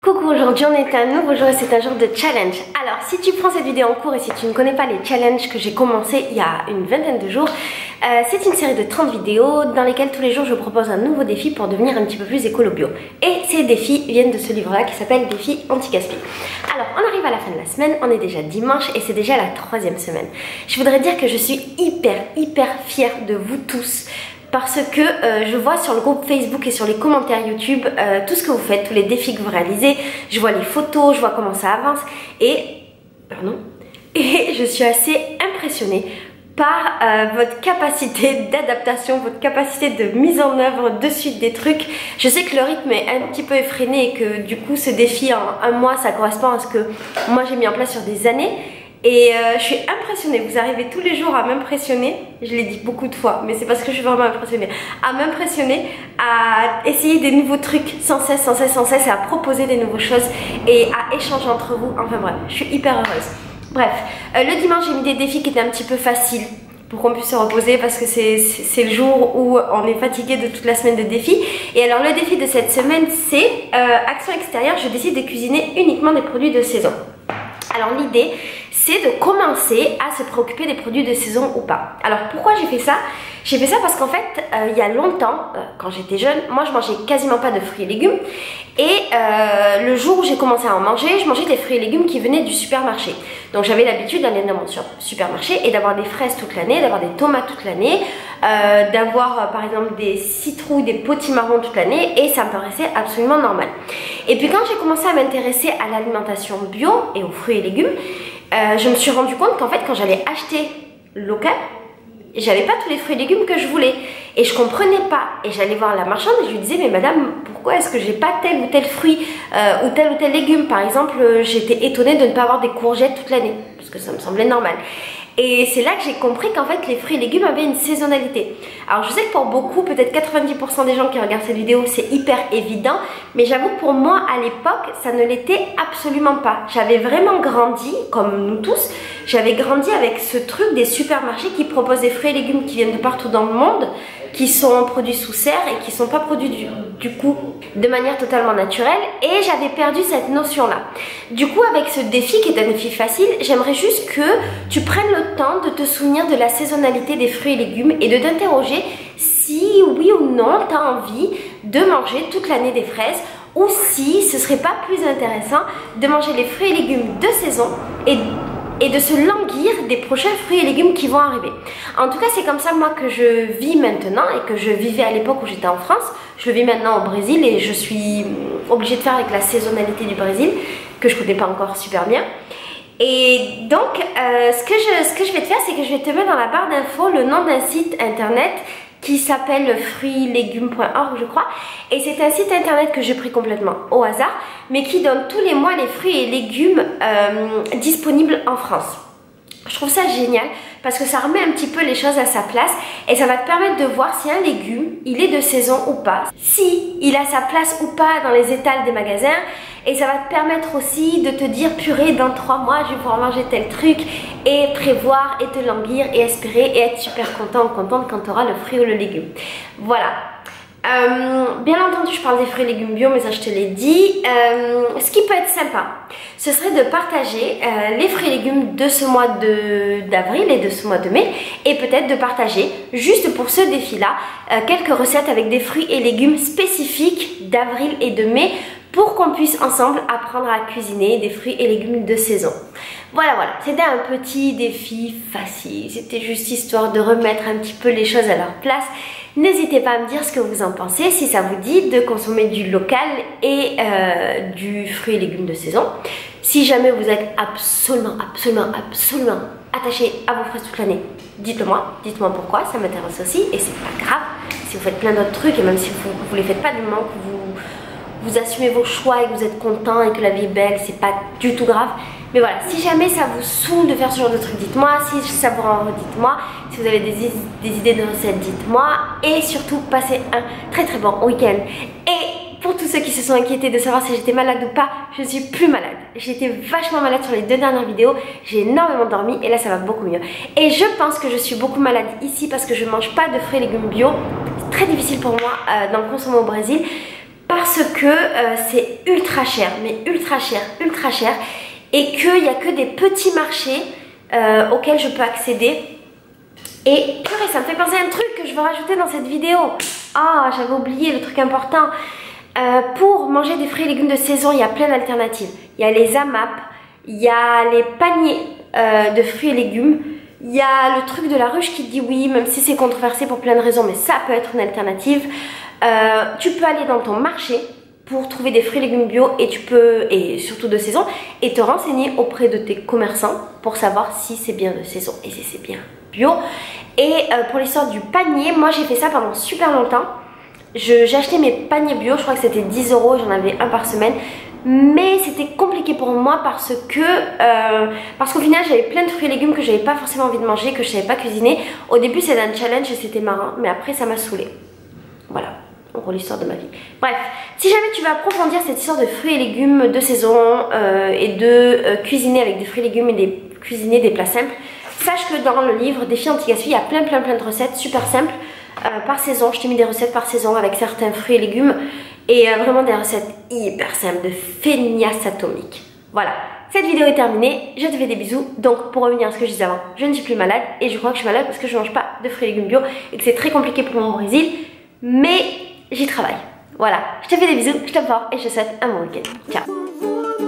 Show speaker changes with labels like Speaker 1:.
Speaker 1: Coucou, aujourd'hui on est un nouveau jour et c'est un jour de challenge. Alors si tu prends cette vidéo en cours et si tu ne connais pas les challenges que j'ai commencé il y a une vingtaine de jours, c'est une série de 30 vidéos dans lesquelles tous les jours je propose un nouveau défi pour devenir un petit peu plus écolo-bio. Et ces défis viennent de ce livre là qui s'appelle Défi anti-gaspi. Alors on arrive à la fin de la semaine, on est déjà dimanche et c'est déjà la 3e semaine. Je voudrais dire que je suis hyper fière de vous tous. Parce que je vois sur le groupe Facebook et sur les commentaires YouTube tout ce que vous faites, tous les défis que vous réalisez. Je vois les photos, je vois comment ça avance. Et je suis assez impressionnée par votre capacité d'adaptation, votre capacité de mise en œuvre de suite des trucs. Je sais que le rythme est un petit peu effréné et que du coup ce défi en un mois ça correspond à ce que moi j'ai mis en place sur des années. Et je suis impressionnée, vous arrivez tous les jours à m'impressionner, je l'ai dit beaucoup de fois, mais c'est parce que je suis vraiment impressionnée, à m'impressionner, à essayer des nouveaux trucs sans cesse, et à proposer des nouvelles choses et à échanger entre vous, enfin bref, je suis hyper heureuse. Bref, le dimanche j'ai mis des défis qui étaient un petit peu faciles pour qu'on puisse se reposer parce que c'est le jour où on est fatigué de toute la semaine de défis. Et alors le défi de cette semaine c'est action extérieure, je décide de cuisiner uniquement des produits de saison. Alors l'idée c'est de commencer à se préoccuper des produits de saison ou pas. Alors pourquoi j'ai fait ça? J'ai fait ça parce qu'en fait il y a longtemps, quand j'étais jeune, moi je mangeais quasiment pas de fruits et légumes. Et le jour où j'ai commencé à en manger, je mangeais des fruits et légumes qui venaient du supermarché. Donc j'avais l'habitude d'aller dans mon supermarché et d'avoir des fraises toute l'année, d'avoir des tomates toute l'année, d'avoir par exemple des citrouilles, des potimarrons toute l'année, et ça me paraissait absolument normal. Et puis quand j'ai commencé à m'intéresser à l'alimentation bio et aux fruits et légumes, je me suis rendu compte qu'en fait quand j'allais acheter local, j'avais pas tous les fruits et légumes que je voulais et je comprenais pas, et j'allais voir la marchande et je lui disais mais madame pourquoi est-ce que j'ai pas tel ou tel fruit ou tel légume. Par exemple j'étais étonnée de ne pas avoir des courgettes toute l'année parce que ça me semblait normal. Et c'est là que j'ai compris qu'en fait les fruits et légumes avaient une saisonnalité. Alors je sais que pour beaucoup, peut-être 90% des gens qui regardent cette vidéo, c'est hyper évident. Mais j'avoue que pour moi à l'époque, ça ne l'était absolument pas. J'avais vraiment grandi, comme nous tous, j'avais grandi avec ce truc des supermarchés qui proposent des fruits et légumes qui viennent de partout dans le monde, qui sont produits sous serre et qui ne sont pas produits du coup de manière totalement naturelle, et j'avais perdu cette notion là. Du coup avec ce défi qui est un défi facile, j'aimerais juste que tu prennes le temps de te souvenir de la saisonnalité des fruits et légumes et de t'interroger si oui ou non tu as envie de manger toute l'année des fraises, ou si ce serait pas plus intéressant de manger les fruits et légumes de saison et de se languir des prochains fruits et légumes qui vont arriver. En tout cas c'est comme ça moi que je vis maintenant et que je vivais à l'époque où j'étais en France. Je le vis maintenant au Brésil et je suis obligée de faire avec la saisonnalité du Brésil que je connais pas encore super bien. Et donc ce que je vais te faire, c'est que je vais te mettre dans la barre d'infos le nom d'un site internet qui s'appelle fruitslegumes.org je crois, et c'est un site internet que j'ai pris complètement au hasard mais qui donne tous les mois les fruits et légumes disponibles en France. Je trouve ça génial parce que ça remet un petit peu les choses à sa place et ça va te permettre de voir si un légume il est de saison ou pas, si il a sa place ou pas dans les étals des magasins, et ça va te permettre aussi de te dire purée dans 3 mois je vais pouvoir manger tel truc, et prévoir et te languir et espérer et être super content ou contente quand tu auras le fruit ou le légume. Voilà. Bien entendu je parle des fruits et légumes bio, mais ça je te l'ai dit. Ce qui peut être sympa, ce serait de partager les fruits et légumes de ce mois d'avril et de ce mois de mai, et peut-être de partager juste pour ce défi là quelques recettes avec des fruits et légumes spécifiques d'avril et de mai pour qu'on puisse ensemble apprendre à cuisiner des fruits et légumes de saison. Voilà, c'était un petit défi facile, c'était juste histoire de remettre un petit peu les choses à leur place. N'hésitez pas à me dire ce que vous en pensez, si ça vous dit de consommer du local et du fruit et légumes de saison. Si jamais vous êtes absolument attaché à vos fraises toute l'année, dites-le moi, dites-moi pourquoi, ça m'intéresse aussi, et c'est pas grave si vous faites plein d'autres trucs, et même si vous les faites pas du moment que vous assumez vos choix et que vous êtes content et que la vie est belle, c'est pas du tout grave. Mais voilà, si jamais ça vous saoule de faire ce genre de trucs, dites-moi. Si ça vous rend heureux, dites-moi. Si vous avez des idées de recettes, dites-moi. Et surtout, passez un très bon week-end. Et pour tous ceux qui se sont inquiétés de savoir si j'étais malade ou pas, je ne suis plus malade. J'étais vachement malade sur les 2 dernières vidéos. J'ai énormément dormi et là ça va beaucoup mieux. Et je pense que je suis beaucoup malade ici parce que je ne mange pas de fruits et légumes bio. C'est très difficile pour moi d'en consommer au Brésil. parce que c'est ultra cher, mais ultra cher, et qu'il n'y a que des petits marchés auxquels je peux accéder. Et purée, ça me fait penser à un truc que je veux rajouter dans cette vidéo. Ah, j'avais oublié le truc important. Pour manger des fruits et légumes de saison, il y a plein d'alternatives. Il y a les AMAP, il y a les paniers de fruits et légumes. Il y a le truc de la ruche qui dit oui, même si c'est controversé pour plein de raisons, mais ça peut être une alternative. Tu peux aller dans ton marché pour trouver des fruits et légumes bio et surtout de saison, et te renseigner auprès de tes commerçants pour savoir si c'est bien de saison et si c'est bien bio. Et pour l'histoire du panier, moi j'ai fait ça pendant super longtemps. J'ai acheté mes paniers bio, je crois que c'était 10 €, j'en avais un par semaine. Mais c'était compliqué pour moi parce qu'au final j'avais plein de fruits et légumes que j'avais pas forcément envie de manger, que je savais pas cuisiner. Au début c'était un challenge et c'était marrant, mais après ça m'a saoulée. Voilà, en gros l'histoire de ma vie. Bref, si jamais tu veux approfondir cette histoire de fruits et légumes de saison et de cuisiner avec des fruits et légumes et de cuisiner des plats simples, sache que dans le livre Défi Anti-Gaspille, il y a plein de recettes super simples par saison. Je t'ai mis des recettes par saison avec certains fruits et légumes. Et vraiment des recettes hyper simples de feignasse atomique. Voilà, cette vidéo est terminée, je te fais des bisous. Donc pour revenir à ce que je disais avant, je ne suis plus malade. Et je crois que je suis malade parce que je ne mange pas de fruits et légumes bio et que c'est très compliqué pour moi au Brésil. Mais j'y travaille. Voilà, je te fais des bisous, je t'aime fort et je te souhaite un bon week-end. Ciao.